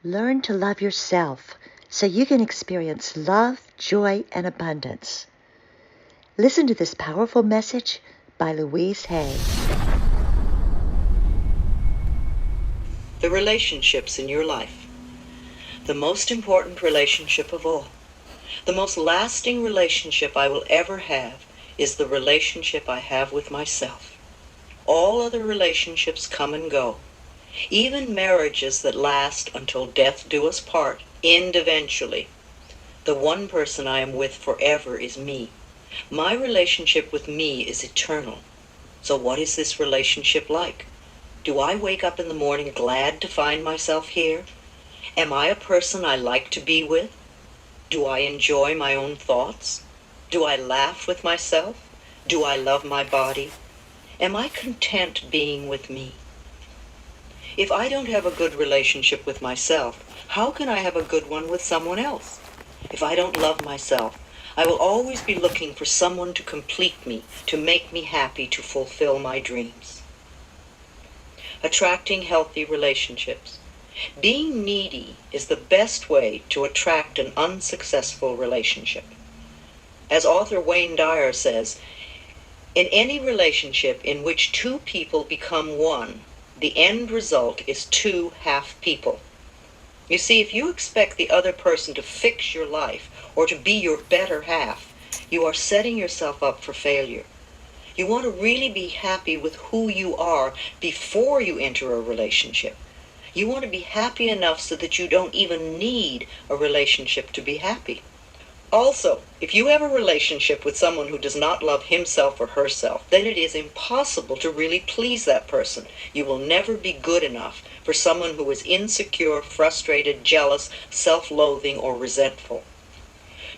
Learn to love yourself so you can experience love, joy, and abundance. Listen to this powerful message by Louise Hay. The relationships in your life. The most important relationship of all. The most lasting relationship I will ever have is the relationship I have with myself. All other relationships come and go. Even marriages that last until death do us part end eventually. The one person I am with forever is me. My relationship with me is eternal. So what is this relationship like? Do I wake up in the morning glad to find myself here? Am I a person I like to be with? Do I enjoy my own thoughts? Do I laugh with myself? Do I love my body? Am I content being with me? If I don't have a good relationship with myself, how can I have a good one with someone else? If I don't love myself, I will always be looking for someone to complete me, to make me happy, to fulfill my dreams. Attracting healthy relationships. Being needy is the best way to attract an unsuccessful relationship. As author Wayne Dyer says, in any relationship in which two people become one, the end result is two half people. You see, if you expect the other person to fix your life or to be your better half, you are setting yourself up for failure. You want to really be happy with who you are before you enter a relationship. You want to be happy enough so that you don't even need a relationship to be happy. Also, if you have a relationship with someone who does not love himself or herself, then it is impossible to really please that person. You will never be good enough for someone who is insecure, frustrated, jealous, self-loathing, or resentful.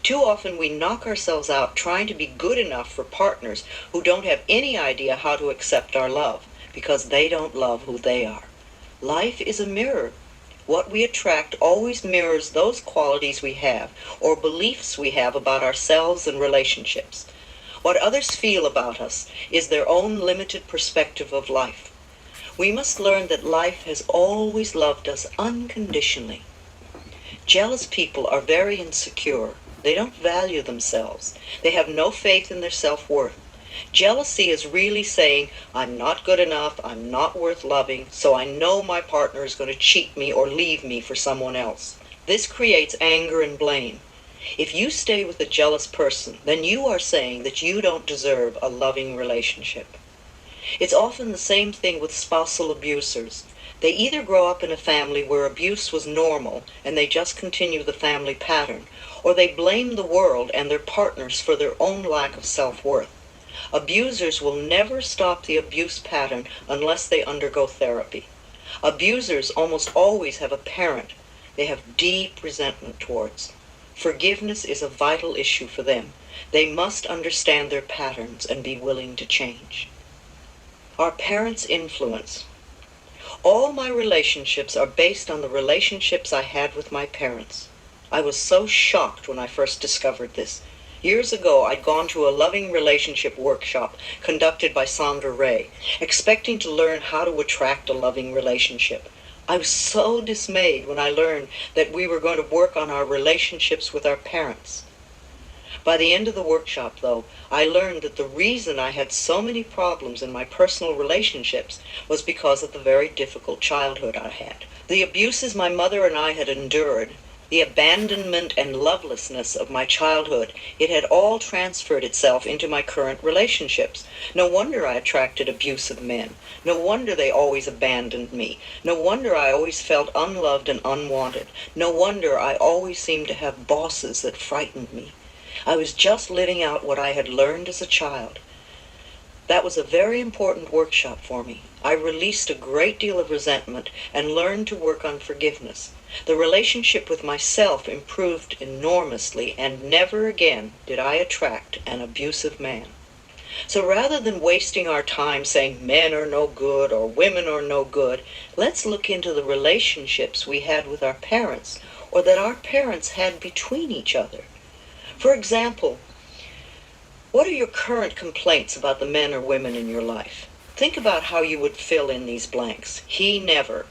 Too often we knock ourselves out trying to be good enough for partners who don't have any idea how to accept our love, because they don't love who they are. Life is a mirror. What we attract always mirrors those qualities we have, or beliefs we have about ourselves and relationships. What others feel about us is their own limited perspective of life. We must learn that life has always loved us unconditionally. Jealous people are very insecure. They don't value themselves. They have no faith in their self-worth. Jealousy is really saying, I'm not good enough, I'm not worth loving, so I know my partner is going to cheat me or leave me for someone else. This creates anger and blame. If you stay with a jealous person, then you are saying that you don't deserve a loving relationship. It's often the same thing with spousal abusers. They either grow up in a family where abuse was normal and they just continue the family pattern, or they blame the world and their partners for their own lack of self-worth. Abusers will never stop the abuse pattern unless they undergo therapy. Abusers almost always have a parent they have deep resentment towards. Forgiveness is a vital issue for them. They must understand their patterns and be willing to change. Our parents' influence. All my relationships are based on the relationships I had with my parents. I was so shocked when I first discovered this. Years ago, I'd gone to a loving relationship workshop conducted by Sandra Ray, expecting to learn how to attract a loving relationship. I was so dismayed when I learned that we were going to work on our relationships with our parents. By the end of the workshop, though, I learned that the reason I had so many problems in my personal relationships was because of the very difficult childhood I had. The abuses my mother and I had endured, the abandonment and lovelessness of my childhood, it had all transferred itself into my current relationships. No wonder I attracted abusive men. No wonder they always abandoned me. No wonder I always felt unloved and unwanted. No wonder I always seemed to have bosses that frightened me. I was just living out what I had learned as a child. That was a very important workshop for me. I released a great deal of resentment and learned to work on forgiveness. The relationship with myself improved enormously, and never again did I attract an abusive man. So rather than wasting our time saying men are no good or women are no good, let's look into the relationships we had with our parents, or that our parents had between each other. For example, what are your current complaints about the men or women in your life? Think about how you would fill in these blanks. He never.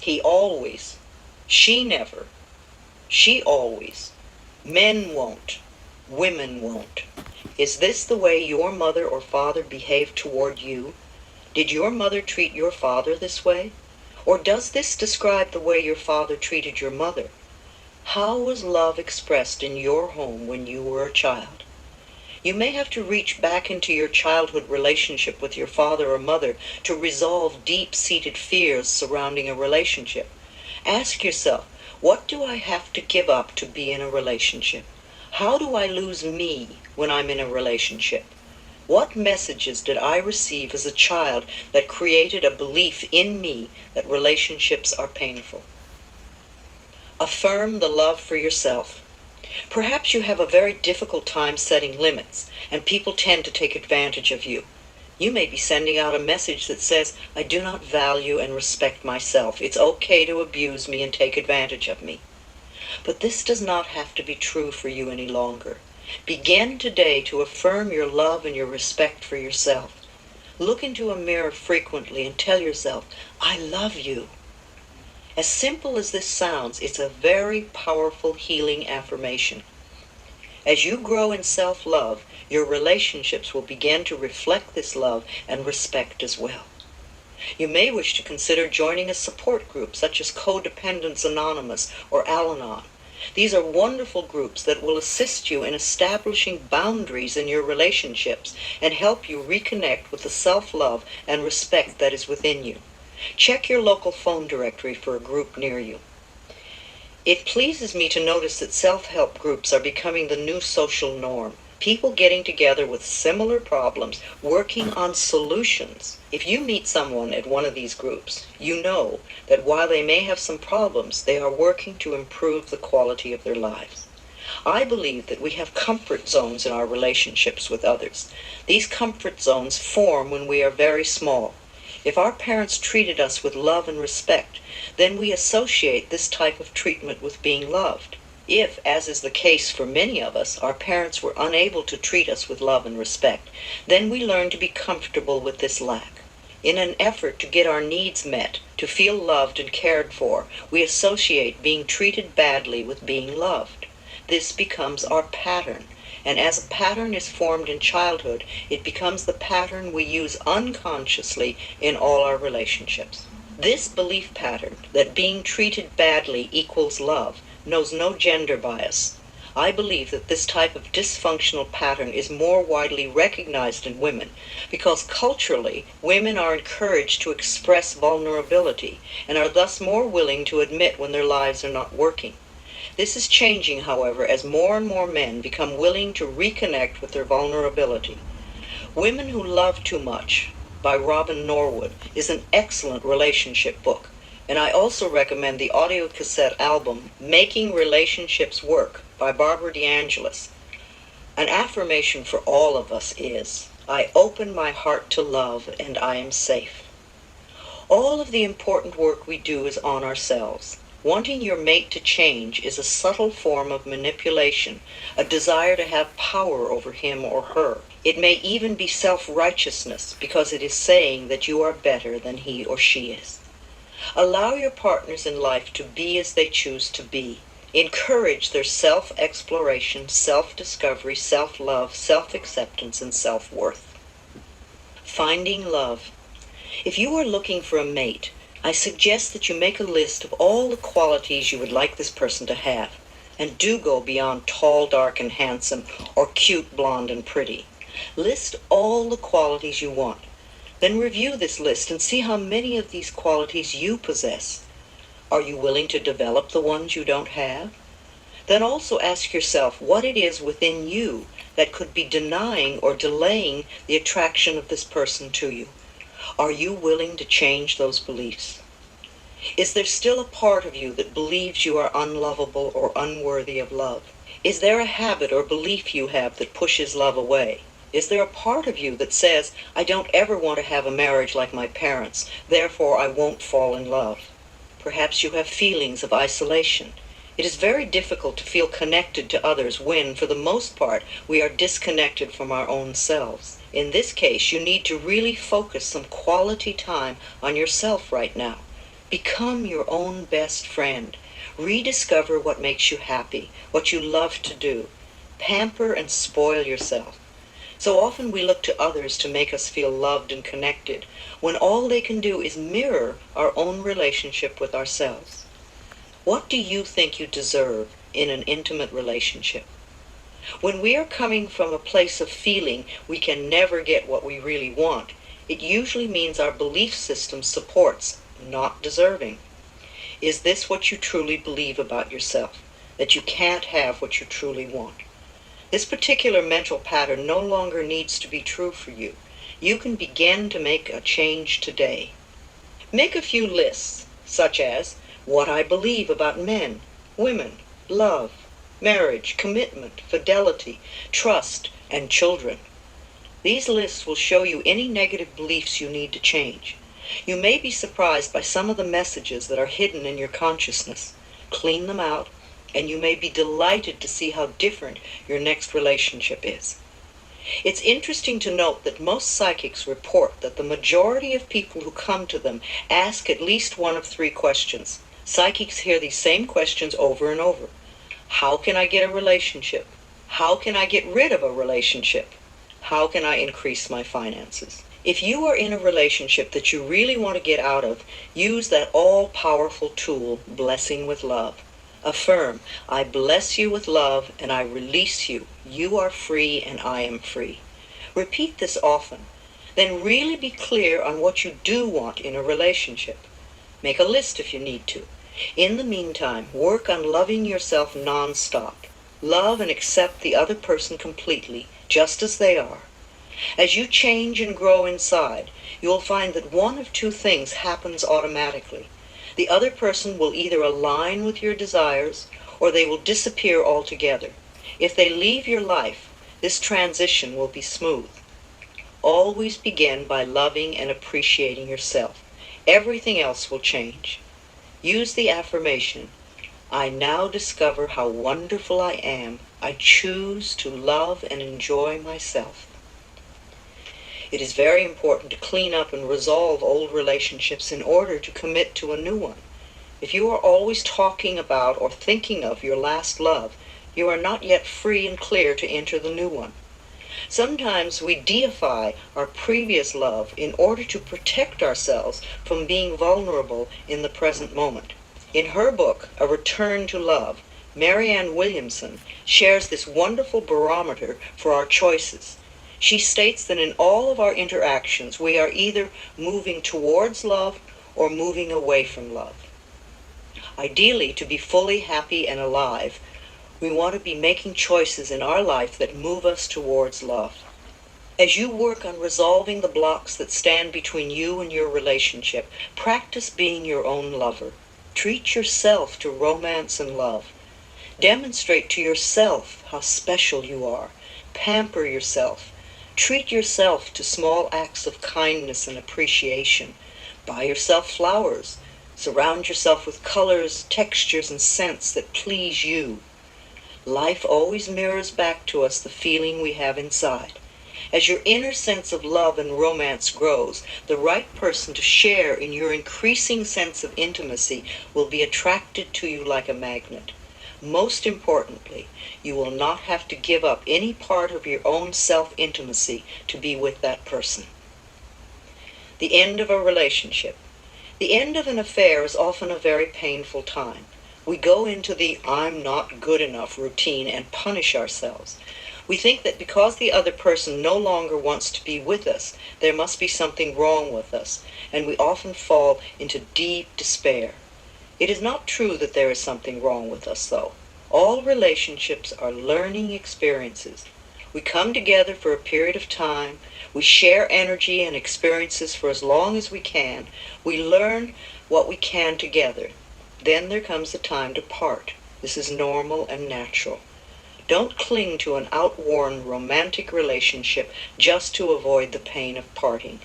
He always. She never. She always. Men won't. Women won't. Is this the way your mother or father behaved toward you? Did your mother treat your father this way? Or does this describe the way your father treated your mother? How was love expressed in your home when you were a child? You may have to reach back into your childhood relationship with your father or mother to resolve deep-seated fears surrounding a relationship. Ask yourself, what do I have to give up to be in a relationship? How do I lose me when I'm in a relationship? What messages did I receive as a child that created a belief in me that relationships are painful? Affirm the love for yourself. Perhaps you have a very difficult time setting limits, and people tend to take advantage of you. You may be sending out a message that says, I do not value and respect myself. It's okay to abuse me and take advantage of me. But this does not have to be true for you any longer. Begin today to affirm your love and your respect for yourself. Look into a mirror frequently and tell yourself, I love you. As simple as this sounds, it's a very powerful healing affirmation. As you grow in self-love, your relationships will begin to reflect this love and respect as well. You may wish to consider joining a support group such as Codependence Anonymous or Al-Anon. These are wonderful groups that will assist you in establishing boundaries in your relationships and help you reconnect with the self-love and respect that is within you. Check your local phone directory for a group near you. It pleases me to notice that self-help groups are becoming the new social norm. People getting together with similar problems, working on solutions. If you meet someone at one of these groups, you know that while they may have some problems, they are working to improve the quality of their lives. I believe that we have comfort zones in our relationships with others. These comfort zones form when we are very small. If our parents treated us with love and respect, then we associate this type of treatment with being loved. If, as is the case for many of us, our parents were unable to treat us with love and respect, then we learn to be comfortable with this lack. In an effort to get our needs met, to feel loved and cared for, we associate being treated badly with being loved. This becomes our pattern, and as a pattern is formed in childhood, it becomes the pattern we use unconsciously in all our relationships. This belief pattern, that being treated badly equals love, knows no gender bias. I believe that this type of dysfunctional pattern is more widely recognized in women because culturally, women are encouraged to express vulnerability and are thus more willing to admit when their lives are not working. This is changing, however, as more and more men become willing to reconnect with their vulnerability. Women Who Love Too Much by Robin Norwood is an excellent relationship book. And I also recommend the audio cassette album, Making Relationships Work by Barbara DeAngelis. An affirmation for all of us is, I open my heart to love and I am safe. All of the important work we do is on ourselves. Wanting your mate to change is a subtle form of manipulation, a desire to have power over him or her. It may even be self-righteousness because it is saying that you are better than he or she is. Allow your partners in life to be as they choose to be. Encourage their self-exploration, self-discovery, self-love, self-acceptance, and self-worth. Finding love. If you are looking for a mate, I suggest that you make a list of all the qualities you would like this person to have, and do go beyond tall, dark, and handsome, or cute, blonde, and pretty. List all the qualities you want. Then review this list and see how many of these qualities you possess. Are you willing to develop the ones you don't have? Then also ask yourself what it is within you that could be denying or delaying the attraction of this person to you. Are you willing to change those beliefs? Is there still a part of you that believes you are unlovable or unworthy of love? Is there a habit or belief you have that pushes love away? Is there a part of you that says, I don't ever want to have a marriage like my parents, therefore I won't fall in love? Perhaps you have feelings of isolation. It is very difficult to feel connected to others when, for the most part, we are disconnected from our own selves. In this case, you need to really focus some quality time on yourself right now. Become your own best friend. Rediscover what makes you happy, what you love to do. Pamper and spoil yourself. So often we look to others to make us feel loved and connected, when all they can do is mirror our own relationship with ourselves. What do you think you deserve in an intimate relationship? When we are coming from a place of feeling we can never get what we really want, it usually means our belief system supports not deserving. Is this what you truly believe about yourself? That you can't have what you truly want? This particular mental pattern no longer needs to be true for you. You can begin to make a change today. Make a few lists, such as what I believe about men, women, love, marriage, commitment, fidelity, trust, and children. These lists will show you any negative beliefs you need to change. You may be surprised by some of the messages that are hidden in your consciousness. Clean them out, and you may be delighted to see how different your next relationship is. It's interesting to note that most psychics report that the majority of people who come to them ask at least one of three questions. Psychics hear these same questions over and over. How can I get a relationship? How can I get rid of a relationship? How can I increase my finances? If you are in a relationship that you really want to get out of, use that all-powerful tool, blessing with love. Affirm, I bless you with love and I release you. You are free and I am free. Repeat this often. Then really be clear on what you do want in a relationship. Make a list if you need to. In the meantime, work on loving yourself non-stop. Love and accept the other person completely, just as they are. As you change and grow inside, you will find that one of two things happens automatically. The other person will either align with your desires or they will disappear altogether. If they leave your life, this transition will be smooth. Always begin by loving and appreciating yourself. Everything else will change. Use the affirmation, I now discover how wonderful I am. I choose to love and enjoy myself. It is very important to clean up and resolve old relationships in order to commit to a new one. If you are always talking about or thinking of your last love, you are not yet free and clear to enter the new one. Sometimes we deify our previous love in order to protect ourselves from being vulnerable in the present moment. In her book, A Return to Love, Marianne Williamson shares this wonderful barometer for our choices. She states that in all of our interactions, we are either moving towards love or moving away from love. Ideally, to be fully happy and alive, we want to be making choices in our life that move us towards love. As you work on resolving the blocks that stand between you and your relationship, practice being your own lover. Treat yourself to romance and love. Demonstrate to yourself how special you are. Pamper yourself. Treat yourself to small acts of kindness and appreciation. Buy yourself flowers. Surround yourself with colors, textures, and scents that please you. Life always mirrors back to us the feeling we have inside. As your inner sense of love and romance grows, the right person to share in your increasing sense of intimacy will be attracted to you like a magnet. Most importantly, you will not have to give up any part of your own self-intimacy to be with that person. The end of a relationship. The end of an affair is often a very painful time. We go into the I'm not good enough routine and punish ourselves. We think that because the other person no longer wants to be with us, there must be something wrong with us, and we often fall into deep despair. It is not true that there is something wrong with us, though. All relationships are learning experiences. We come together for a period of time. We share energy and experiences for as long as we can. We learn what we can together. Then there comes the time to part. This is normal and natural. Don't cling to an outworn romantic relationship just to avoid the pain of parting.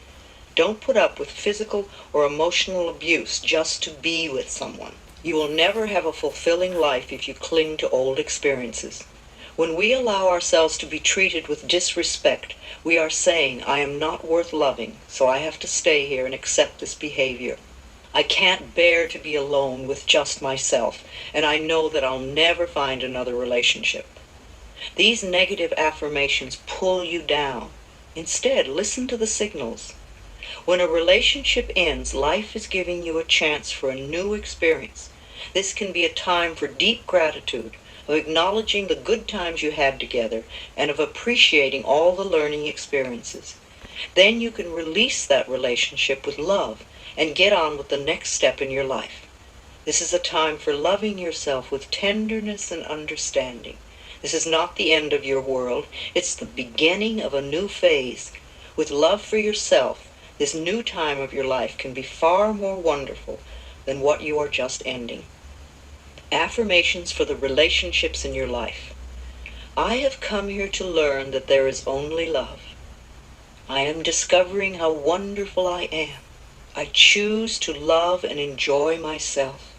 Don't put up with physical or emotional abuse just to be with someone. You will never have a fulfilling life if you cling to old experiences. When we allow ourselves to be treated with disrespect, we are saying, I am not worth loving, so I have to stay here and accept this behavior. I can't bear to be alone with just myself, and I know that I'll never find another relationship. These negative affirmations pull you down. Instead, listen to the signals. When a relationship ends, life is giving you a chance for a new experience. This can be a time for deep gratitude, of acknowledging the good times you had together, and of appreciating all the learning experiences. Then you can release that relationship with love and get on with the next step in your life. This is a time for loving yourself with tenderness and understanding. This is not the end of your world. It's the beginning of a new phase. With love for yourself, this new time of your life can be far more wonderful than what you are just ending. Affirmations for the relationships in your life. I have come here to learn that there is only love. I am discovering how wonderful I am. I choose to love and enjoy myself.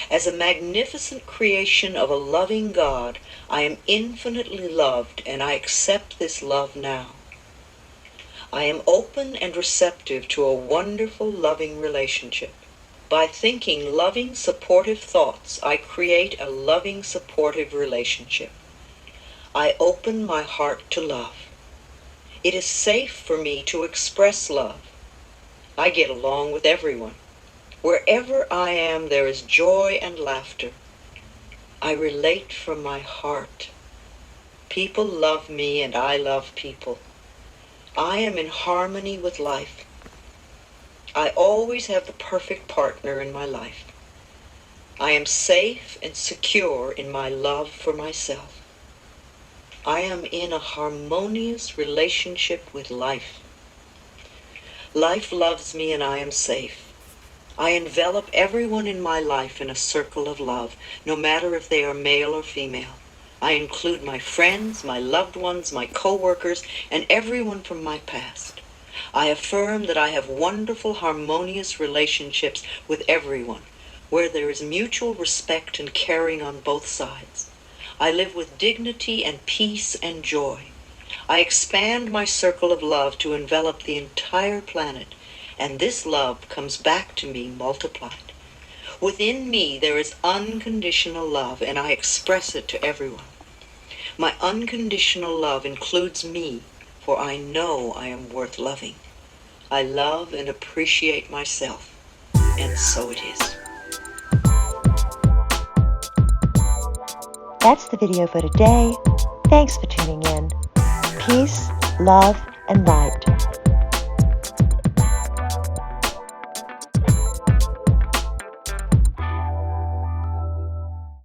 As a magnificent creation of a loving God, I am infinitely loved, and I accept this love now. I am open and receptive to a wonderful, loving relationship. By thinking loving, supportive thoughts, I create a loving, supportive relationship. I open my heart to love. It is safe for me to express love. I get along with everyone. Wherever I am, there is joy and laughter. I relate from my heart. People love me and I love people. I am in harmony with life. I always have the perfect partner in my life. I am safe and secure in my love for myself. I am in a harmonious relationship with life. Life loves me and I am safe. I envelop everyone in my life in a circle of love, no matter if they are male or female. I include my friends, my loved ones, my co-workers, and everyone from my past. I affirm that I have wonderful, harmonious relationships with everyone, where there is mutual respect and caring on both sides. I live with dignity and peace and joy. I expand my circle of love to envelop the entire planet, and this love comes back to me multiplied. Within me there is unconditional love, and I express it to everyone. My unconditional love includes me, for I know I am worth loving. I love and appreciate myself, and so it is. That's the video for today. Thanks for tuning in. Peace, love, and light.